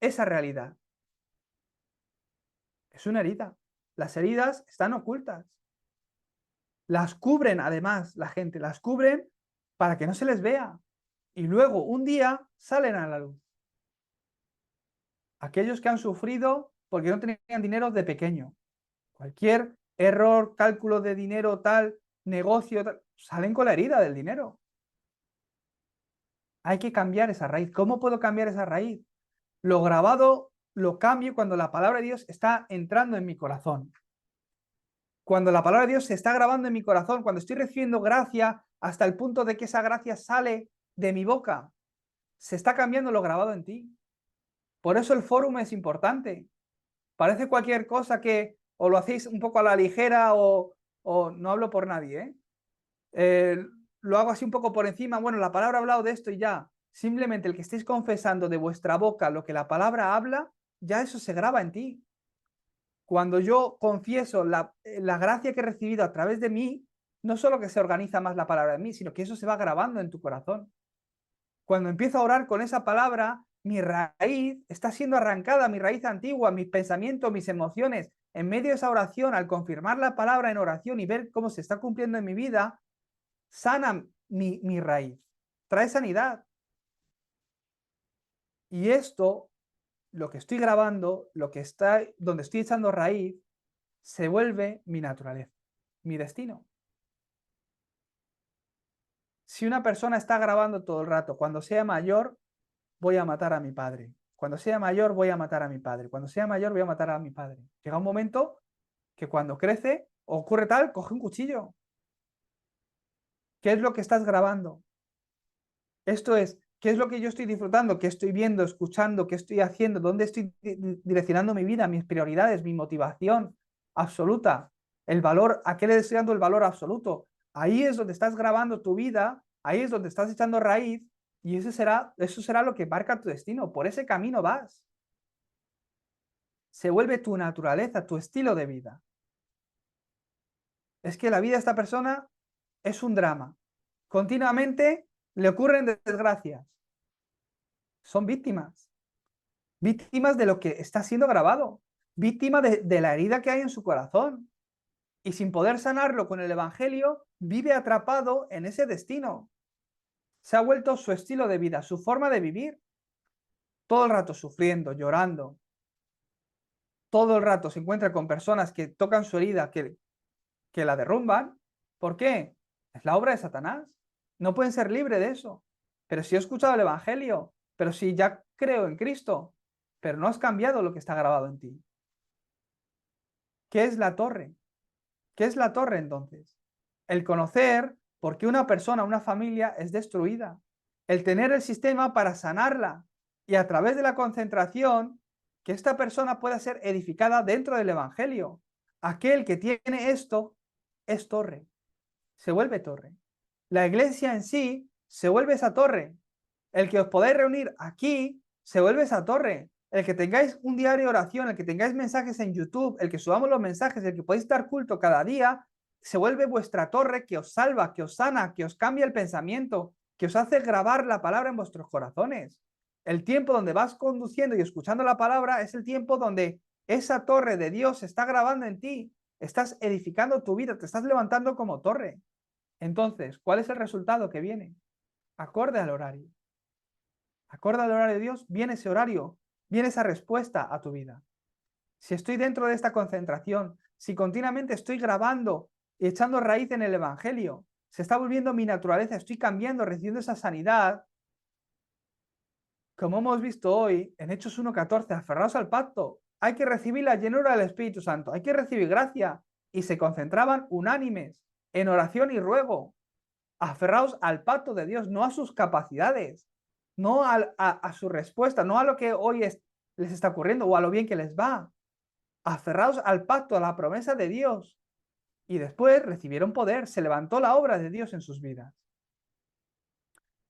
esa realidad. Es una herida. Las heridas están ocultas. Las cubren además la gente, las cubren para que no se les vea. Y luego un día salen a la luz. Aquellos que han sufrido porque no tenían dinero de pequeño. Cualquier error, cálculo de dinero, tal, negocio, tal, salen con la herida del dinero. Hay que cambiar esa raíz. ¿Cómo puedo cambiar esa raíz? Lo grabado lo cambio cuando la palabra de Dios está entrando en mi corazón. Cuando la palabra de Dios se está grabando en mi corazón, cuando estoy recibiendo gracia hasta el punto de que esa gracia sale de mi boca, se está cambiando lo grabado en ti. Por eso el fórum es importante. Parece cualquier cosa que o lo hacéis un poco a la ligera o no hablo por nadie, ¿eh? Lo hago así un poco por encima. Bueno, la palabra ha hablado de esto y ya. Simplemente el que estéis confesando de vuestra boca lo que la palabra habla, ya eso se graba en ti. Cuando yo confieso la gracia que he recibido a través de mí, no solo que se organiza más la palabra en mí, sino que eso se va grabando en tu corazón. Cuando empiezo a orar con esa palabra, mi raíz está siendo arrancada, mi raíz antigua, mis pensamientos, mis emociones. En medio de esa oración, al confirmar la palabra en oración y ver cómo se está cumpliendo en mi vida, sana mi raíz, trae sanidad. Y esto, lo que estoy grabando, lo que está, donde estoy echando raíz, se vuelve mi naturaleza, mi destino. Si una persona está grabando todo el rato, cuando sea mayor, voy a matar a mi padre. Cuando sea mayor, voy a matar a mi padre. Cuando sea mayor, voy a matar a mi padre. Llega un momento que cuando crece, ocurre tal, coge un cuchillo. ¿Qué es lo que estás grabando? Esto es, ¿qué es lo que yo estoy disfrutando? ¿Qué estoy viendo, escuchando? ¿Qué estoy haciendo? ¿Dónde estoy direccionando mi vida, mis prioridades, mi motivación absoluta? El valor, ¿a qué le estoy dando el valor absoluto? Ahí es donde estás grabando tu vida, ahí es donde estás echando raíz y eso será lo que marca tu destino. Por ese camino vas. Se vuelve tu naturaleza, tu estilo de vida. Es que la vida de esta persona es un drama. Continuamente le ocurren desgracias. Son víctimas. Víctimas de lo que está siendo grabado. Víctima de la herida que hay en su corazón. Y sin poder sanarlo con el Evangelio, vive atrapado en ese destino. Se ha vuelto su estilo de vida, su forma de vivir. Todo el rato sufriendo, llorando. Todo el rato se encuentra con personas que tocan su herida, que la derrumban. ¿Por qué? Es la obra de Satanás. No pueden ser libres de eso. Pero si he escuchado el Evangelio, pero si ya creo en Cristo, pero no has cambiado lo que está grabado en ti. ¿Qué es la torre? ¿Qué es la torre entonces? El conocer por qué una persona, una familia es destruida. El tener el sistema para sanarla y a través de la concentración que esta persona pueda ser edificada dentro del Evangelio. Aquel que tiene esto es torre, se vuelve torre. La iglesia en sí se vuelve esa torre. El que os podáis reunir aquí se vuelve esa torre. El que tengáis un diario de oración, el que tengáis mensajes en YouTube, el que subamos los mensajes, el que podéis dar culto cada día, se vuelve vuestra torre que os salva, que os sana, que os cambia el pensamiento, que os hace grabar la palabra en vuestros corazones. El tiempo donde vas conduciendo y escuchando la palabra es el tiempo donde esa torre de Dios se está grabando en ti. Estás edificando tu vida, te estás levantando como torre. Entonces, ¿cuál es el resultado que viene? Acorde al horario. Acorde al horario de Dios, viene ese horario, viene esa respuesta a tu vida. Si estoy dentro de esta concentración, si continuamente estoy grabando y echando raíz en el Evangelio, se está volviendo mi naturaleza, estoy cambiando, recibiendo esa sanidad, como hemos visto hoy en Hechos 1:14, aferraos al pacto, hay que recibir la llenura del Espíritu Santo, hay que recibir gracia, y se concentraban unánimes en oración y ruego. Aferraos al pacto de Dios, no a sus capacidades, no a su respuesta, no a lo que hoy les está ocurriendo o a lo bien que les va. Aferraos al pacto, a la promesa de Dios. Y después recibieron poder, se levantó la obra de Dios en sus vidas.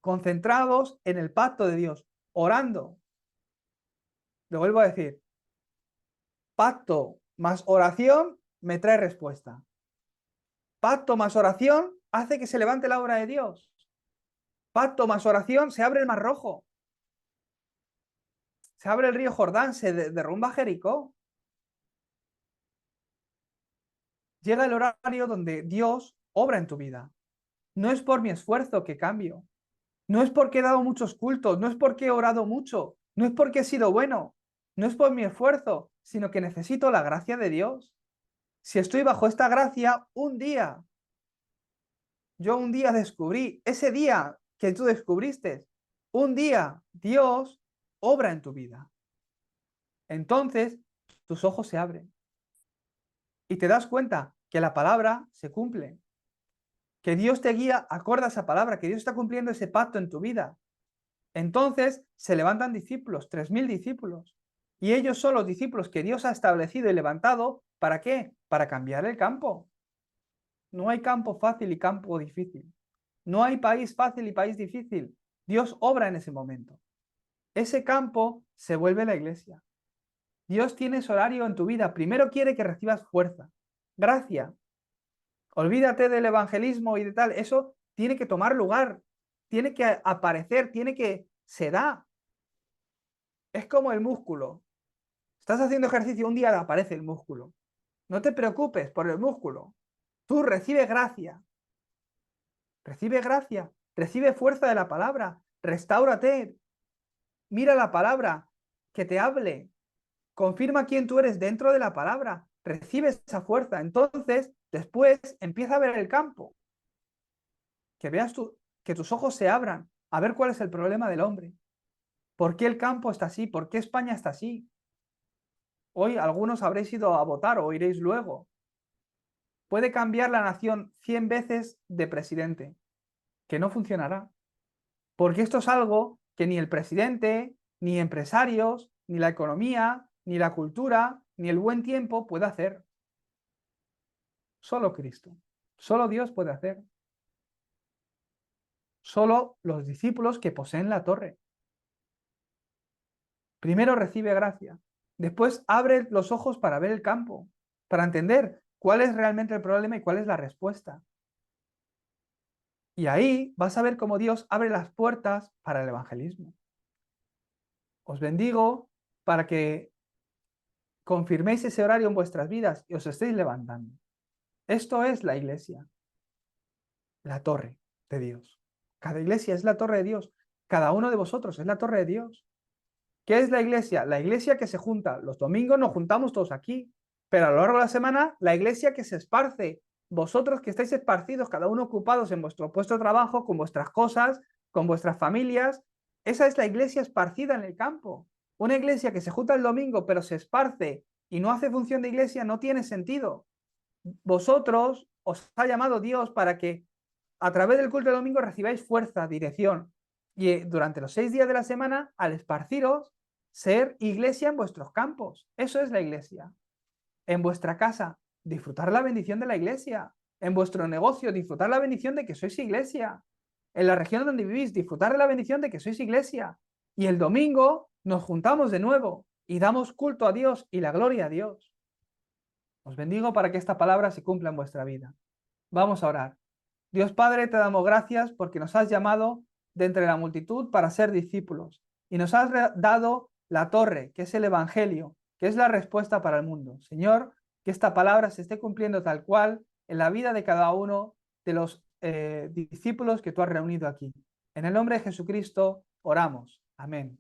Concentrados en el pacto de Dios, orando. Lo vuelvo a decir, pacto más oración me trae respuesta. Pacto más oración hace que se levante la obra de Dios. Pacto más oración, se abre el Mar Rojo. Se abre el río Jordán, se derrumba Jericó. Llega el horario donde Dios obra en tu vida. No es por mi esfuerzo que cambio. No es porque he dado muchos cultos, no es porque he orado mucho, no es porque he sido bueno, no es por mi esfuerzo, sino que necesito la gracia de Dios. Si estoy bajo esta gracia, yo un día descubrí, ese día que tú descubriste, un día Dios obra en tu vida. Entonces, tus ojos se abren y te das cuenta que la palabra se cumple, que Dios te guía acorde a esa palabra, que Dios está cumpliendo ese pacto en tu vida. Entonces se levantan discípulos, 3.000 discípulos, y ellos son los discípulos que Dios ha establecido y levantado, ¿para qué? Para cambiar el campo. No hay campo fácil y campo difícil. No hay país fácil y país difícil. Dios obra en ese momento. Ese campo se vuelve la iglesia. Dios tiene ese horario en tu vida. Primero quiere que recibas fuerza, gracia. Olvídate del evangelismo y de tal. Eso tiene que tomar lugar, tiene que aparecer, se da. Es como el músculo. Estás haciendo ejercicio, un día aparece el músculo. No te preocupes por el músculo. Tú recibes gracia. Recibe fuerza de la palabra. Restáurate. Mira la palabra, que te hable. Confirma quién tú eres dentro de la palabra. Recibe esa fuerza. Entonces, después empieza a ver el campo. Que veas que tus ojos se abran a ver cuál es el problema del hombre. ¿Por qué el campo está así? ¿Por qué España está así? Hoy algunos habréis ido a votar o iréis luego. Puede cambiar la nación 100 veces de presidente, que no funcionará. Porque esto es algo que ni el presidente, ni empresarios, ni la economía, ni la cultura, ni el buen tiempo puede hacer. Solo Cristo, solo Dios puede hacer. Solo los discípulos que poseen la torre. Primero recibe gracia, después abre los ojos para ver el campo, para entender cuál es realmente el problema y cuál es la respuesta. Y ahí vas a ver cómo Dios abre las puertas para el evangelismo. Os bendigo para que confirméis ese horario en vuestras vidas y os estéis levantando. Esto es la iglesia, la torre de Dios. Cada iglesia es la torre de Dios. Cada uno de vosotros es la torre de Dios. ¿Qué es la iglesia? La iglesia que se junta. Los domingos nos juntamos todos aquí, pero a lo largo de la semana, la iglesia que se esparce. Vosotros que estáis esparcidos, cada uno ocupados en vuestro puesto de trabajo, con vuestras cosas, con vuestras familias. Esa es la iglesia esparcida en el campo. Una iglesia que se junta el domingo, pero se esparce y no hace función de iglesia, no tiene sentido. Vosotros os ha llamado Dios para que a través del culto del domingo recibáis fuerza, dirección. Y durante los 6 días de la semana, al esparciros, ser iglesia en vuestros campos. Eso es la iglesia. En vuestra casa, disfrutar la bendición de la iglesia. En vuestro negocio, disfrutar la bendición de que sois iglesia. En la región donde vivís, disfrutar de la bendición de que sois iglesia. Y el domingo nos juntamos de nuevo y damos culto a Dios y la gloria a Dios. Os bendigo para que esta palabra se cumpla en vuestra vida. Vamos a orar. Dios Padre, te damos gracias porque nos has llamado de entre la multitud para ser discípulos y nos has dado la torre, que es el Evangelio, que es la respuesta para el mundo. Señor, que esta palabra se esté cumpliendo tal cual en la vida de cada uno de los discípulos que tú has reunido aquí. En el nombre de Jesucristo oramos. Amén.